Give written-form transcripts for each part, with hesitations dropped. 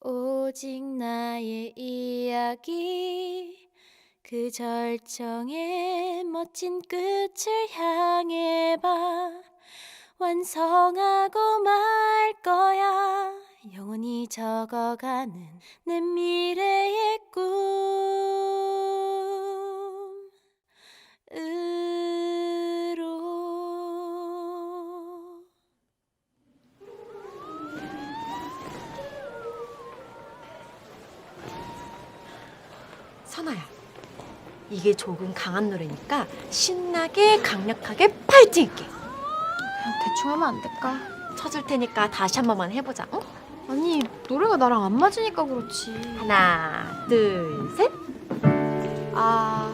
오직 나의 이야기 그 절정의 멋진 끝을 향해 봐 완성하고 말 거야 영원히 적어가는 내 미래의 꿈으로 선아야, 이게 조금 강한 노래니까 신나게 강력하게 파이팅 있게. 그냥 대충 하면 안 될까? 쳐줄 테니까 다시 한 번만 해보자. 응? 아니 노래가 나랑 안 맞으니까 그렇지. 하나, 둘, 셋. 아.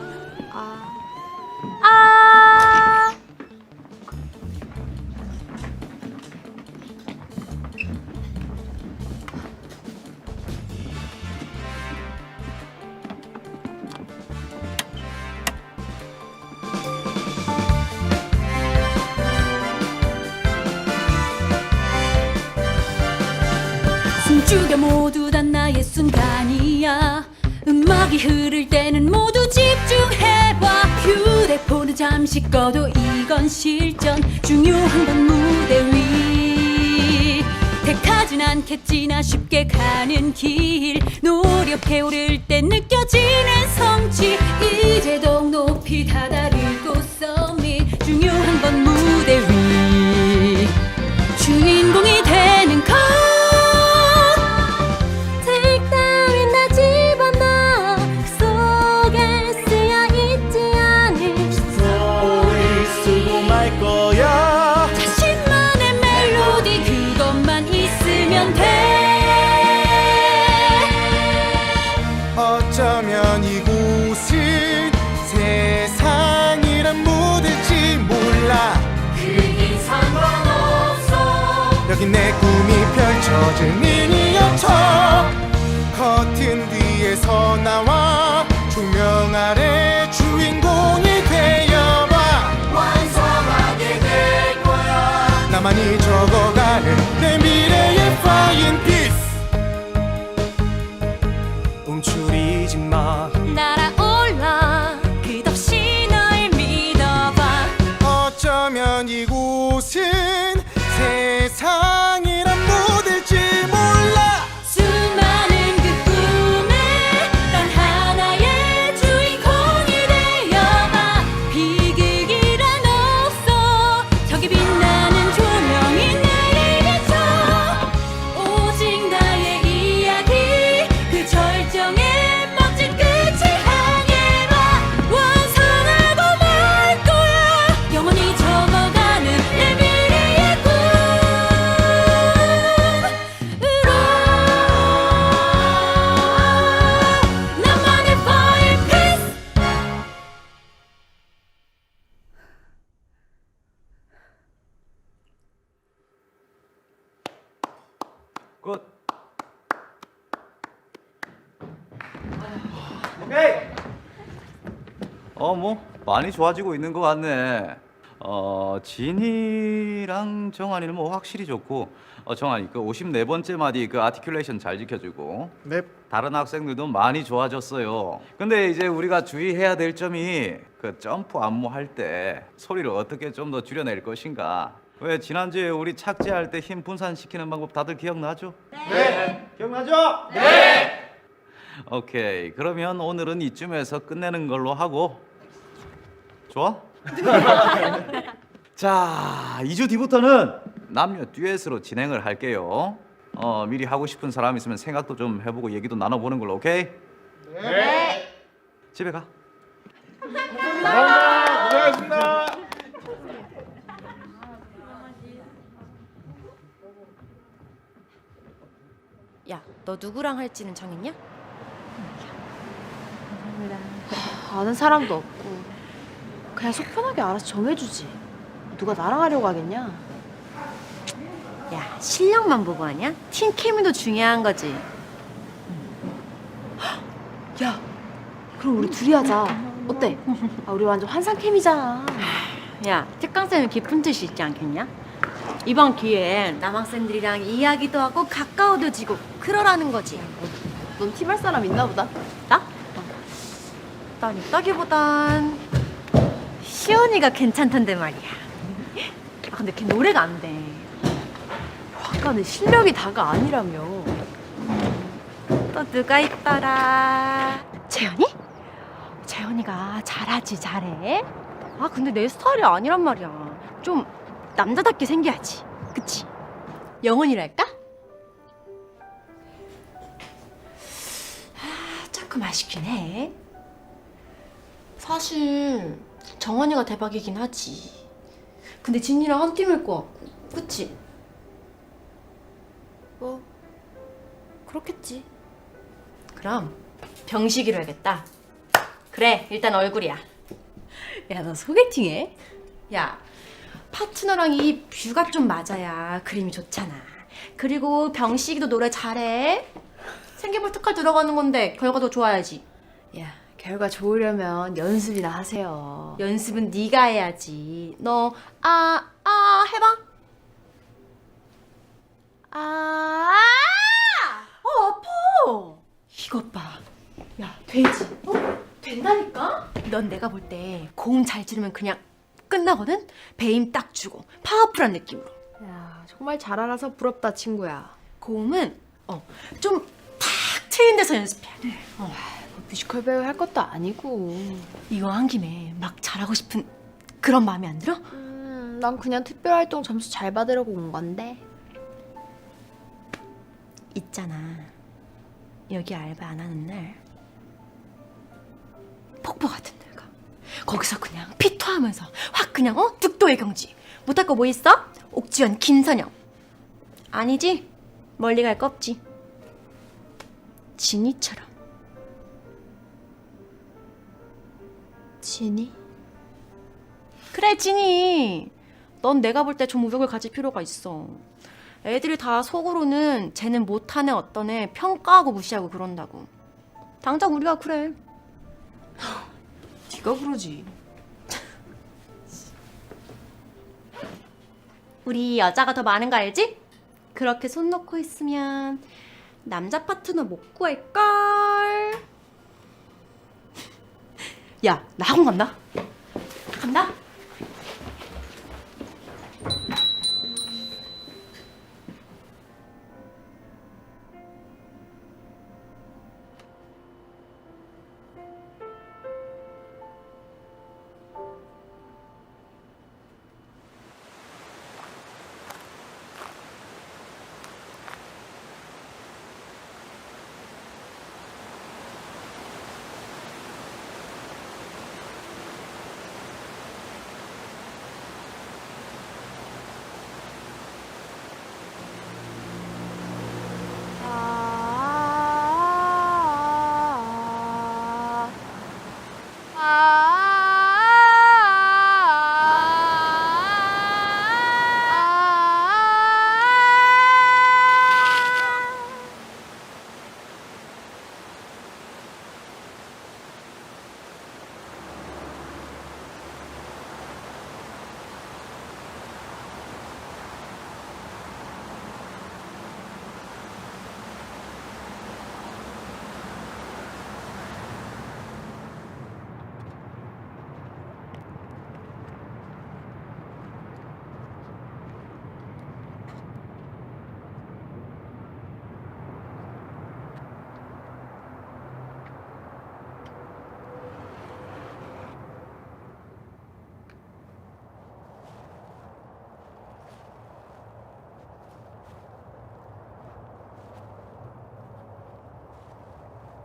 숨죽여 모두 다 나의 순간이야 음악이 흐를 때는 모두 집중해봐 휴대폰은 잠시 꺼도 이건 실전 중요한 건 무대 위 택하진 않겠지나 쉽게 가는 길 노력해 오를 때 느껴지는 성취 이제 더욱 높이 다다르고 썸밋 중요한 건 무대 위 주인공이 되는 것 자신만의 멜로디 그것만 있으면 돼 어쩌면 이곳은 세상이란 무대일지 몰라 그게 상관없어 여기 내 꿈이 펼쳐질 미니어처 커튼 뒤에서 나와 조명 아래 주인공이 되어봐 완성하게 될 거야 나만이 적어가는 내 미래의 flying piece 움츠리지 마 날아올라 끝없이 널 믿어봐 어쩌면 이곳은 세상이란 무대일지 몰라 수많은 그 꿈에 단 하나의 주인공이 되어봐 비극이란 없어 저기 빛나는 조명이 내일 비춰 오직 나의 이야기 그 절정의 멋진 끝을 향해 봐 완성하고 말 거야 영원히 적어가는 내 미래의 꿈으로 나만의 fire piece 굿. 오케이. 뭐 많이 좋아지고 있는 것 같네. 진이랑 정한이는 뭐 확실히 좋고, 정한이 그 54번째 마디 그 아티큘레이션 잘 지켜주고, 네 다른 학생들도 많이 좋아졌어요. 근데 이제 우리가 주의해야 될 점이 그 점프 안무 할 때 소리를 어떻게 좀 더 줄여낼 것인가. 왜 지난주에 우리 착지할 때 힘 분산시키는 방법 다들 기억나죠? 네. 기억나죠? 네. 오케이. 그러면 오늘은 이쯤에서 끝내는 걸로 하고. 좋아? 자, 2주 뒤부터는 남녀 듀엣으로 진행을 할게요. 미리 하고 싶은 사람 있으면 생각도 좀 해보고 얘기도 나눠보는 걸로. 오케이? 네. 집에 가. 고생하셨습니다 야, 너 누구랑 할지는 정했냐? 아는 사람도 없고 그냥 속 편하게 알아서 정해주지. 누가 나랑 하려고 하겠냐? 야, 실력만 보고 하냐? 팀 케미도 중요한 거지. 야, 그럼 우리 둘이 하자. 어때? 우리 완전 환상 캠이잖아. 야, 특강 쌤은 깊은 뜻이 있지 않겠냐? 이번 기회엔 남학생들이랑 이야기도 하고 가까워져지고 그러라는 거지. 넌 팀 할 사람 있나 보다. 나? 난 있다기보단 시연이가 괜찮던데 말이야. 아, 근데 걔 노래가 안 돼. 아까 내 실력이 다가 아니라며. 또 누가 있더라? 재현이? 재현이가 잘하지, 잘해. 아, 근데 내 스타일이 아니란 말이야. 좀 남자답게 생겨야지. 그치? 영혼이랄까? 아, 조금 아쉽긴 해. 사실 정원이가 대박이긴 하지. 근데 진이랑 한 팀일 것 같고. 그치? 뭐 그렇겠지. 그럼 병식이로 해야겠다. 그래, 일단 얼굴이야. 야, 너 소개팅해? 야, 파트너랑 이 뷰가 좀 맞아야 그림이 좋잖아. 그리고 병식이도 노래 잘해. 생기볼 특활 들어가는 건데 결과도 좋아야지. 야, 결과 좋으려면 연습이나 하세요. 연습은 네가 해야지. 너 해봐. 아파. 이것 봐. 야, 되지? 된다니까? 넌 내가 볼 때 고음 잘 지르면 그냥 끝나거든? 배임 딱 주고 파워풀한 느낌으로. 야, 정말 잘 알아서 부럽다, 친구야. 고음은 좀 탁 트인 데서 연습해야 돼. 뮤지컬 배우 할 것도 아니고. 이거 한 김에 막 잘하고 싶은 그런 마음이 안 들어? 난 그냥 특별활동 점수 잘 받으려고 온 건데. 있잖아. 여기 알바 안 하는 날 폭포 같은 데 가. 거기서 그냥 피토하면서 확 그냥 득도의 경지. 못할 거 뭐 있어? 옥지연, 김선영. 아니지? 멀리 갈 거 없지. 진이처럼. 진이? 그래, 진이. 넌 내가 볼 때 좀 우욕을 가질 필요가 있어. 애들이 다 속으로는 쟤는 못하는 어떤 애 평가하고 무시하고 그런다고. 당장 우리가 그래. 네가 그러지. 우리 여자가 더 많은 거 알지? 그렇게 손 놓고 있으면 남자 파트너 못 구할걸. 야, 나 학원 간다. 간다.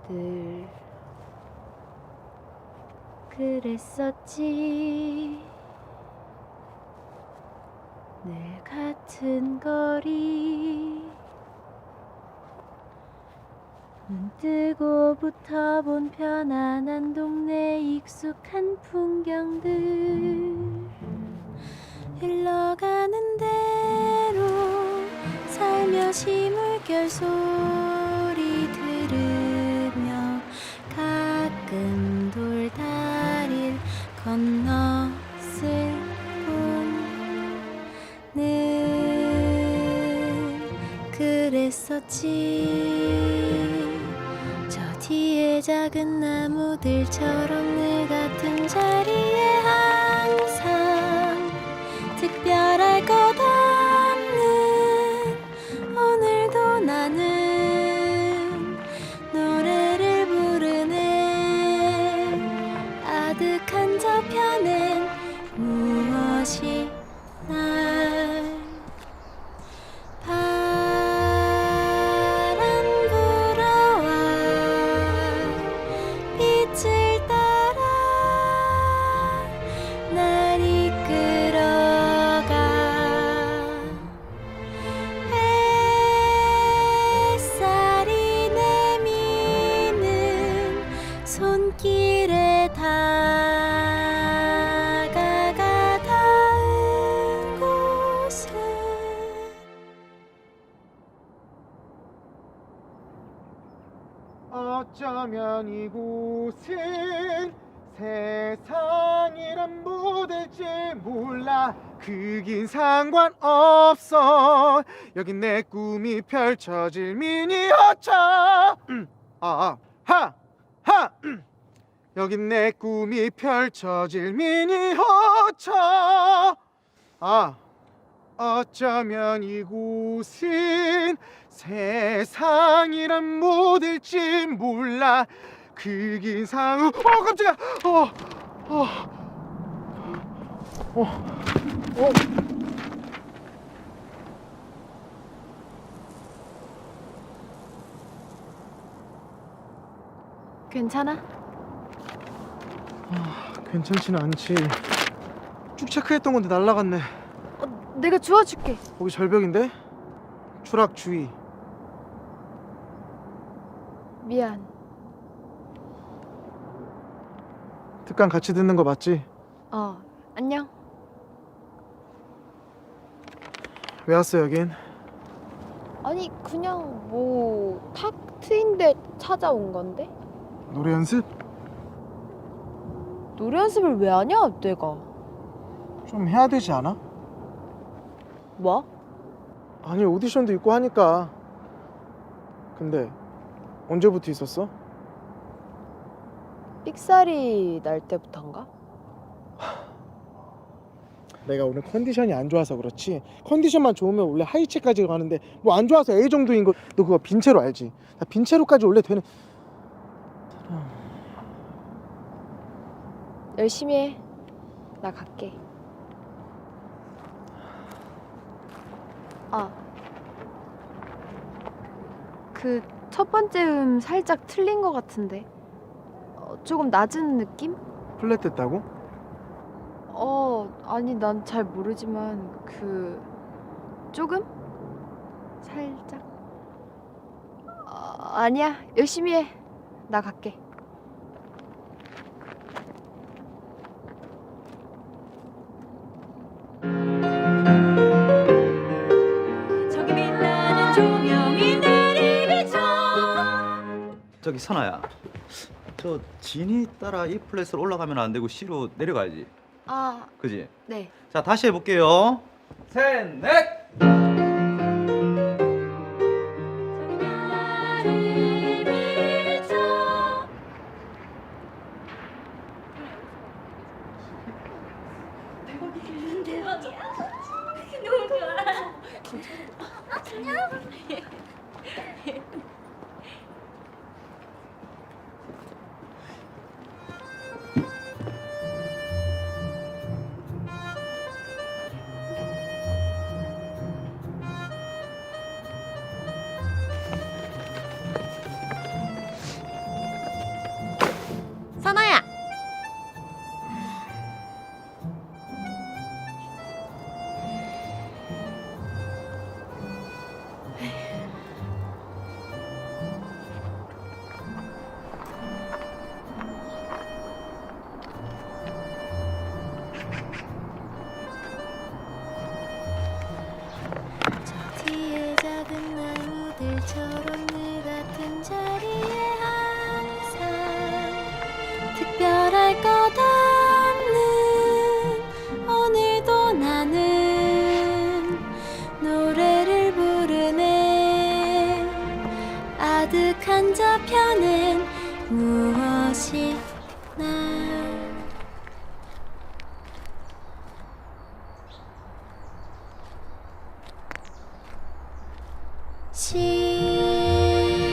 늘 그랬었지. 늘 같은 거리 눈 뜨고부터 본 편안한 동네 익숙한 풍경들 흘러가는 대로 살며시 물결 소리 들으며 가끔 돌다리를 건넜을 뿐 늘 그랬었지. 저 뒤에 작은 나무들처럼 늘 같은 자리에 항상 특별할 것 없는 오늘도 나는 노래를 부르네. 아득한 저편엔 무엇이 날 바람 불어와 빛을 따라 날 이끌어가. 햇살이 내미는 손길에 다가가 닿은 곳은 어쩌면 이곳은 세상이란 모델지 몰라. 그긴 상관없어. 여긴 내 꿈이 펼쳐질 미니 호처. 여긴 내 꿈이 펼쳐질 미니 호처. 어쩌면 이곳은 세상이란 모델지 몰라. 그긴 상. 깜짝이야. 괜찮아? 괜찮지는 않지. 쭉 체크했던 건데 날라갔네. 내가 주워줄게. 거기 절벽인데? 추락 주의. 미안. 특강 같이 듣는 거 맞지? 안녕. 왜 왔어 여긴? 아니 그냥 뭐 탁 트인 데 찾아온 건데? 노래 연습? 노래 연습을 왜 하냐 내가? 좀 해야 되지 않아? 뭐? 아니 오디션도 있고 하니까. 근데 언제부터 있었어? 삑사리 날 때부터인가? 내가 오늘 컨디션이 안 좋아서 그렇지. 컨디션만 좋으면 원래 하이체까지 가는데 뭐 안 좋아서 A 정도인 거. 너 그거 빈체로 알지? 나 빈체로까지 원래 되는. 열심히 해. 나 갈게. 그 첫 번째 살짝 틀린 것 같은데. 조금 낮은 느낌? 플랫 됐다고? 아니 난 잘 모르지만 조금? 살짝? 아니야 열심히 해. 나 갈게. 저기 빛나는 조명이 나를 비춰. 저기 선아야, 저 진이 따라 E 플랫으로 올라가면 안 되고 C로 내려가야지. 그지? 네. 자, 다시 해볼게요. 셋, 넷. 나를 비춰. 대박이야. 너무 좋아. 선아야. 저 뒤에 작은 나무들처럼 늘 같은 자리에 항상 특별할 것 없는 오늘도 나는 노래를 부르네. 가득한 저편엔 무엇이 나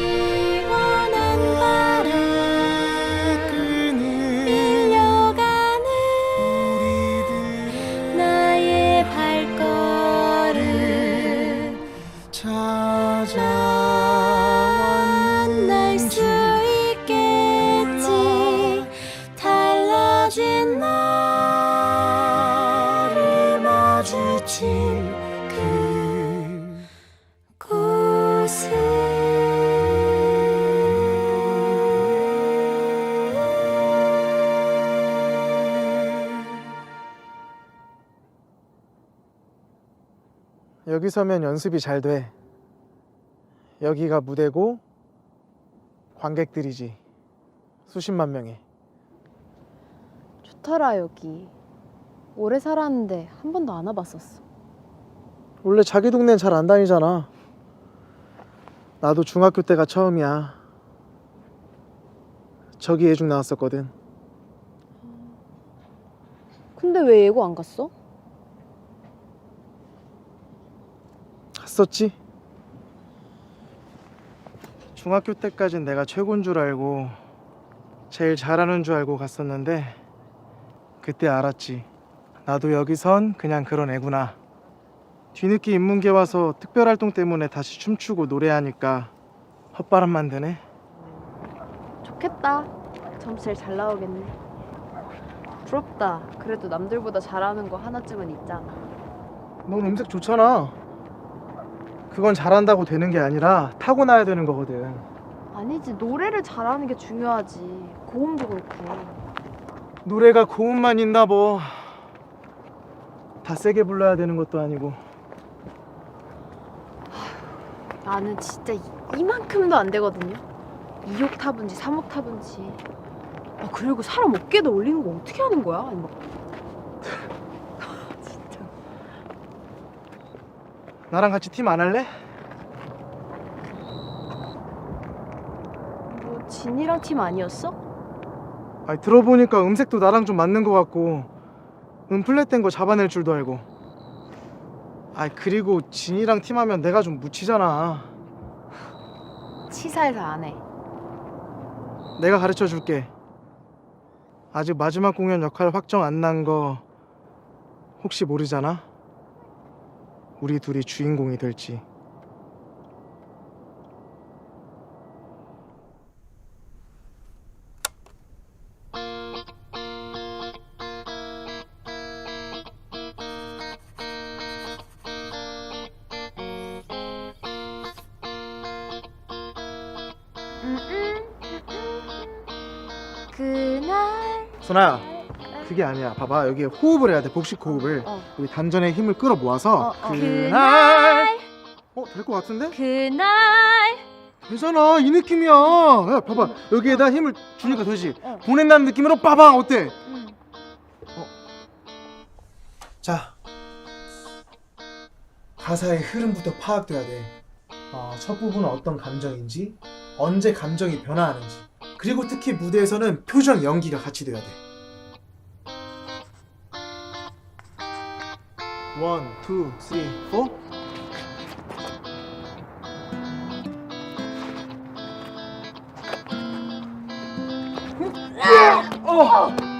시원한 바람 밀려가는 나의 발걸음 만날 수 있겠지 달라진 나를 마주친 그곳은 여기 서면 연습이 잘 돼. 여기가 무대고 관객들이지. 수십만 명이. 좋더라 여기. 오래 살았는데 한 번도 안 와봤었어. 원래 자기 동네는 잘 안 다니잖아. 나도 중학교 때가 처음이야. 저기 예중 나왔었거든. 근데 왜 예고 안 갔어? 갔었지. 중학교 때까진 내가 최고인 줄 알고 제일 잘하는 줄 알고 갔었는데 그때 알았지. 나도 여기선 그냥 그런 애구나. 뒤늦게 인문계 와서 특별활동 때문에 다시 춤추고 노래하니까 헛바람만 드네. 좋겠다. 점수 제일 잘 나오겠네. 부럽다. 그래도 남들보다 잘하는 거 하나쯤은 있잖아. 넌 음색 좋잖아. 그건 잘한다고 되는 게 아니라 타고나야 되는 거거든. 아니지, 노래를 잘하는 게 중요하지. 고음도 그렇고. 노래가 고음만 있나 뭐. 다 세게 불러야 되는 것도 아니고. 나는 진짜 이만큼도 안 되거든요. 2옥타브인지 3옥타브인지. 아, 그리고 사람 어깨에다 올리는 거 어떻게 하는 거야? 아니 막 진짜. 나랑 같이 팀 안 할래? 뭐 진이랑 팀 아니었어? 아니, 들어보니까 음색도 나랑 좀 맞는 것 같고 플랫된 거 잡아낼 줄도 알고. 아이, 그리고 진이랑 팀하면 내가 좀 묻히잖아. 치사해서 안 해. 내가 가르쳐 줄게. 아직 마지막 공연 역할 확정 안 난 거 혹시 모르잖아? 우리 둘이 주인공이 될지. 그날 선아야, 그게 아니야. 봐봐, 여기에 호흡을 해야 돼. 복식 호흡을. 여기 단전에 힘을 끌어 모아서 그날. 될 것 같은데? 그날 되잖아. 이 느낌이야. 야, 봐봐, 여기에다 힘을 주니까 되지. 보낸다는 느낌으로 빠방. 어때? 자, 가사의 흐름부터 파악돼야 돼. 첫 부분은 어떤 감정인지, 언제 감정이 변화하는지, 그리고 특히 무대에서는 표정 연기가 같이 돼야 돼. 1, 2, 3, 4.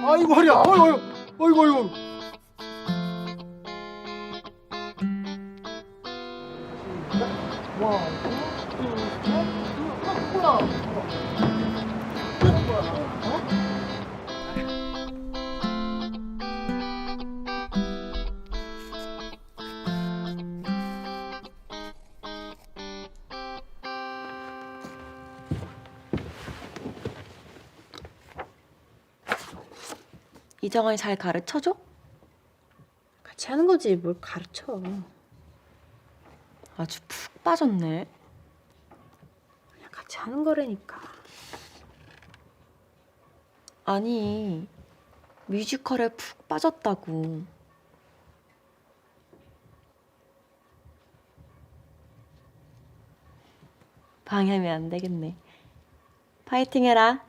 아이고 허리야. 어이구. 이정환이 잘 가르쳐줘? 같이 하는 거지 뭘 가르쳐. 아주 푹 빠졌네. 그냥 같이 하는 거라니까. 아니, 뮤지컬에 푹 빠졌다고. 방해하면 안 되겠네. 파이팅 해라.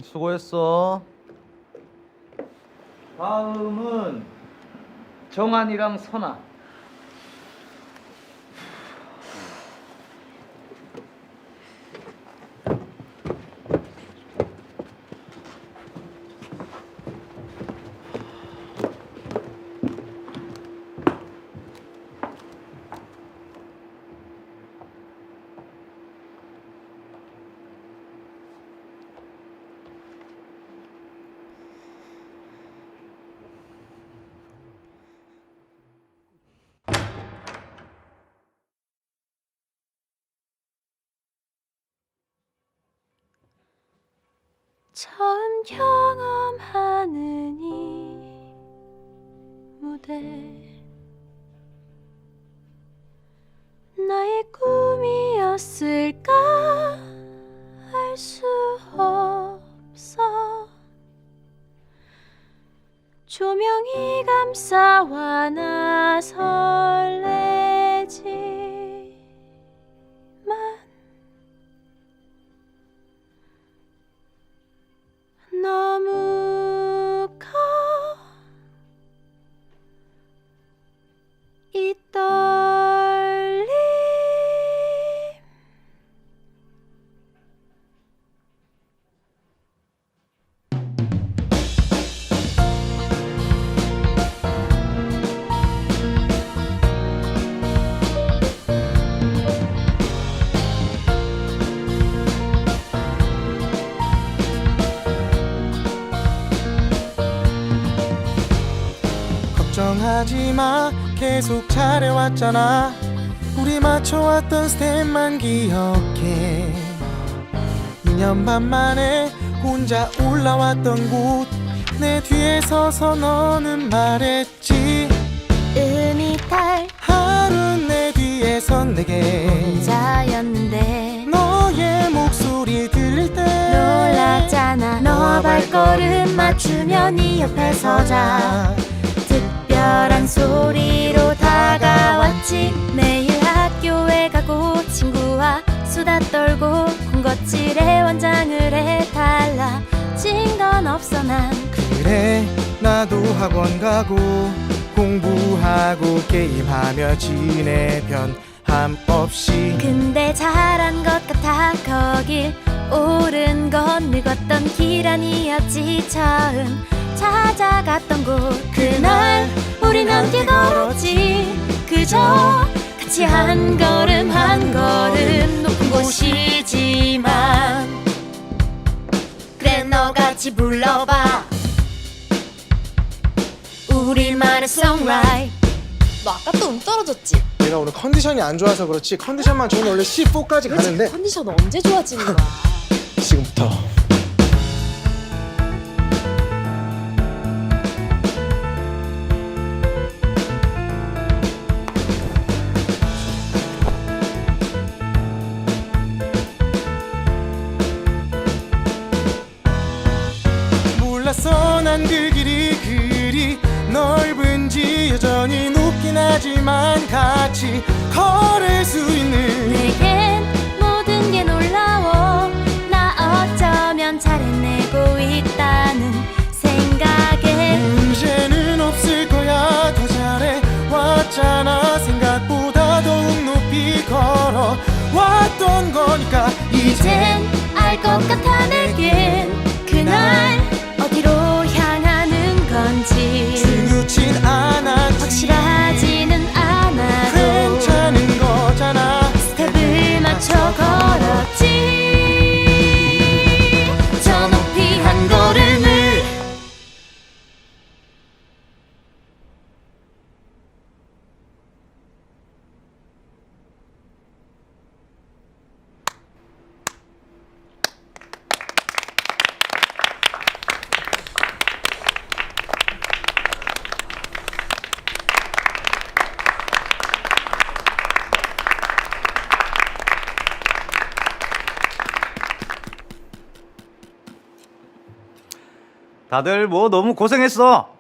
수고했어. 다음은 정한이랑 선아. 처음 경험하는 이 무대 나의 꿈이었을까 알 수 없어 조명이 감싸와 나 설레지만 너무 커 이 떨림 걱정하지 마 계속 잘해왔잖아 우리 맞춰왔던 스텝만 기억해 2년 반 만에 혼자 올라왔던 곳 내 뒤에 서서 너는 말했지 음이탈 하루 내 뒤에 선 내게 혼자였는데 너의 목소리 들릴 때 놀랐잖아 너와 발걸음 맞추며 네 옆에 서자 특별한 소리로 다가왔지 매일 학교에 가고 친구와 수다 떨고 군것질에 원장을 해 달라진 건 없어 난 그래 나도 학원 가고 공부하고 게임하며 지내 변함 없이 근데 잘한 것 같아 거길 오른 건 늙었던 길 아니었지 처음 찾아갔던 곳 그날 우린 함께 걸었지 그저 같이 한 걸음 한 걸음 높은 곳이지만 그래 너같이 불러봐 우리만의 songwrite 너 아까 또 떨어졌지? 내가 오늘 컨디션이 안 좋아서 그렇지 컨디션만 좋으면 원래 C4까지 가는데 컨디션 언제 좋아지는 거야? 지금부터 몰랐어 난 그 길이 그리 넓은지 여전히 높긴 하지만 같이 걸을 수 있는 내겐 모든 게 놀라워 나 어쩌면 잘 해내고 있다는 생각에 문제는 없을 거야 더 잘해 왔잖아 생각보다 더욱 높이 걸어 왔던 거니까 이젠 알 것 같아 내겐 그날 어디로 향하는 건지 중요진 않았지 확실하지는 않아도 괜찮은 거잖아 스텝을 맞춰 걸었지 저 높이 한 걸음을 다들 뭐 너무 고생했어.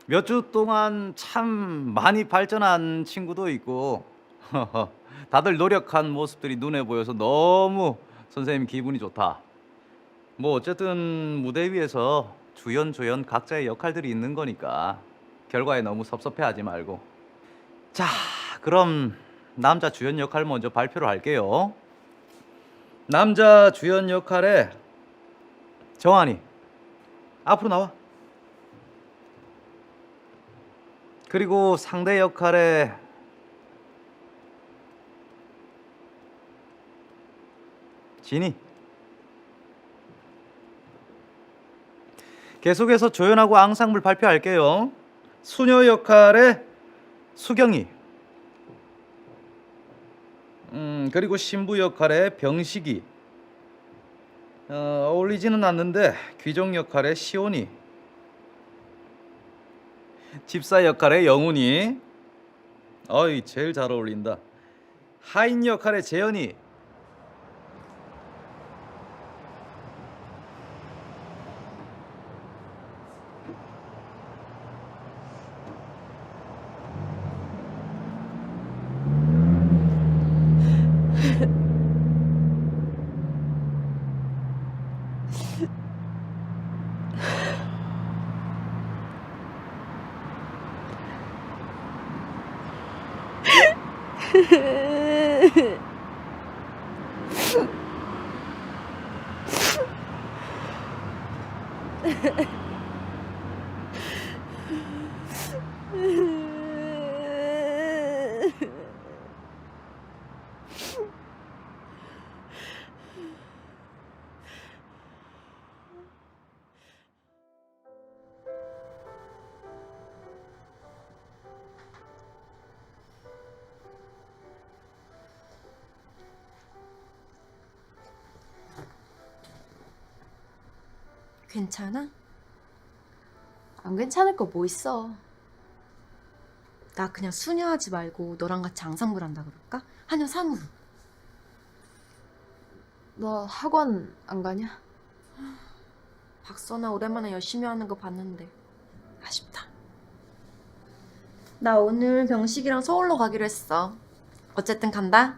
몇 주 동안 참 많이 발전한 친구도 있고 다들 노력한 모습들이 눈에 보여서 너무 선생님 기분이 좋다. 뭐 어쨌든 무대 위에서 주연 조연 각자의 역할들이 있는 거니까 결과에 너무 섭섭해하지 말고. 자, 그럼 남자 주연 역할 먼저 발표를 할게요. 남자 주연 역할에 정한이 앞으로 나와. 그리고 상대 역할에 진이. 계속해서 조연하고 앙상블 발표할게요. 수녀 역할에 수경이. 그리고 신부 역할에 병식이. 어울리지는 않는데 귀정 역할에 시온이. 집사 역할에 영훈이. 어이, 제일 잘 어울린다. 하인 역할에 재현이. 괜찮아? 안 괜찮을 거 뭐 있어. 나 그냥 수녀하지 말고 너랑 같이 앙상블 한다 그럴까? 한여 3으로. 너 학원 안 가냐? 박선아 오랜만에 열심히 하는 거 봤는데 아쉽다. 나 오늘 병식이랑 서울로 가기로 했어. 어쨌든 간다.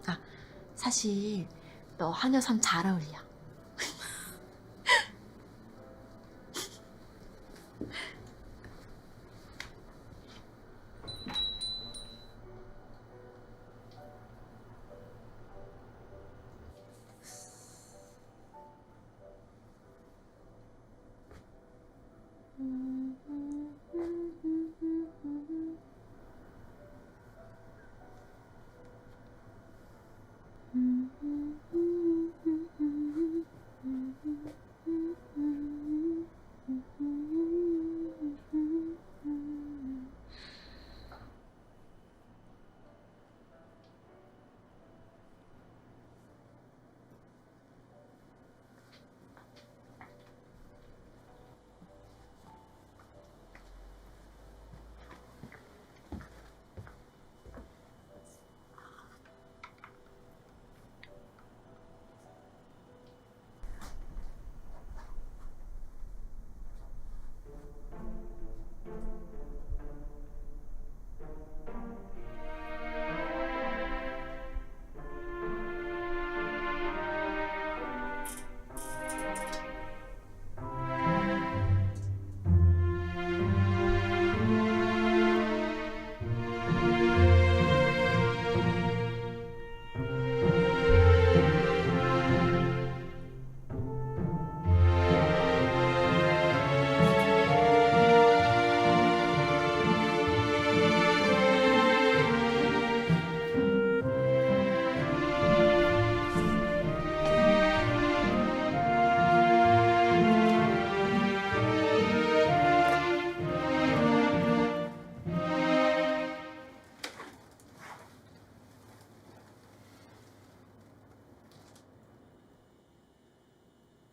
아, 사실 너 한여 3 잘 어울려.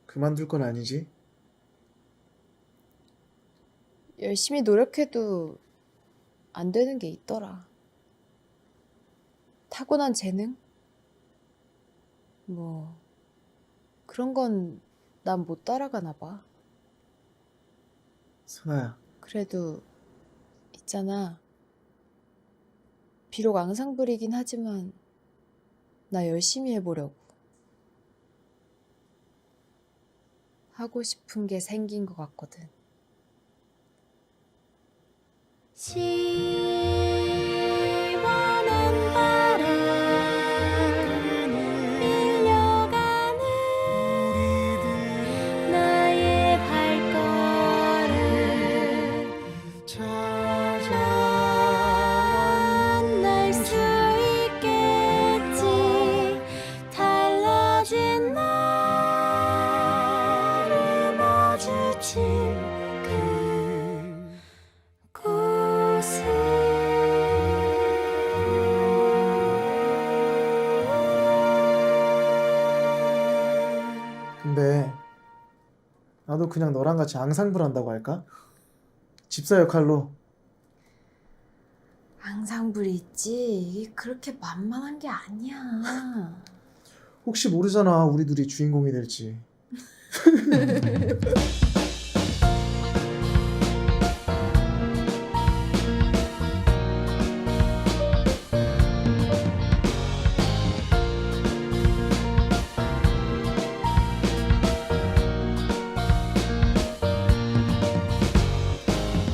그만둘 건 아니지? 열심히 노력해도 안 되는 게 있더라. 타고난 재능? 뭐 그런 건 난 못 따라가나 봐. 선아야, 그래도 있잖아. 비록 앙상블이긴 하지만 나 열심히 해보려고. 하고 싶은 게 생긴 것 같거든. 시원한 바람 밀려가는 나의 발걸음 만날 수 있겠지 달라진 나를 마주친 그곳은 근데 나도 그냥 너랑 같이 앙상블 한다고 할까? 집사 역할로. 앙상블이 있지. 이게 그렇게 만만한 게 아니야. 혹시 모르잖아, 우리 둘이 주인공이 될지.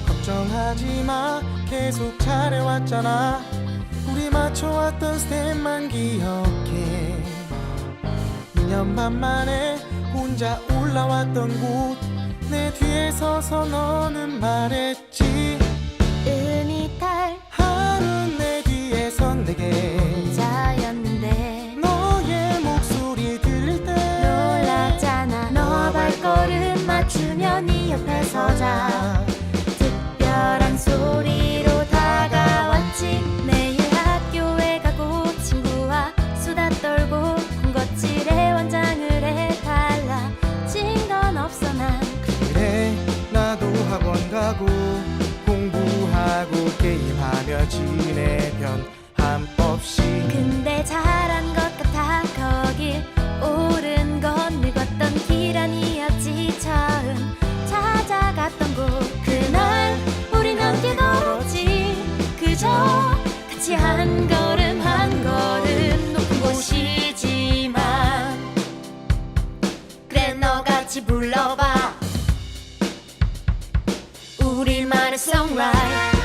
걱정하지 마, 계속 잘해왔잖아. 우리 맞춰왔던 스텝만 기억해. 2년 반 만에 혼자 올라왔던 곳, 내 뒤에 서서 너는 말했지. 은이탈 하루 내 뒤에 선 내게 자였는데 너의 목소리 들릴 때 놀랐잖아. 너와 발걸음 맞추며 네 옆에 서자 특별한 소리로 다가왔지. 매일 학교에 가고 친구와 수다 떨고 군것질에 원장을 해 달라진 건 없어 난. 그래, 나도 학원 가고 공부하고 게임하며 지내 변함 없이. 근데 잘한 것 같아. 거길 오른 건 늙었던 길 아니었지. 처음 찾아갔던 곳 그날 우린 함께 걸었지. 그저 같이 한 걸음 한 걸음 높은 곳이지만 그래 너같이 불러봐 우리만의 songwrite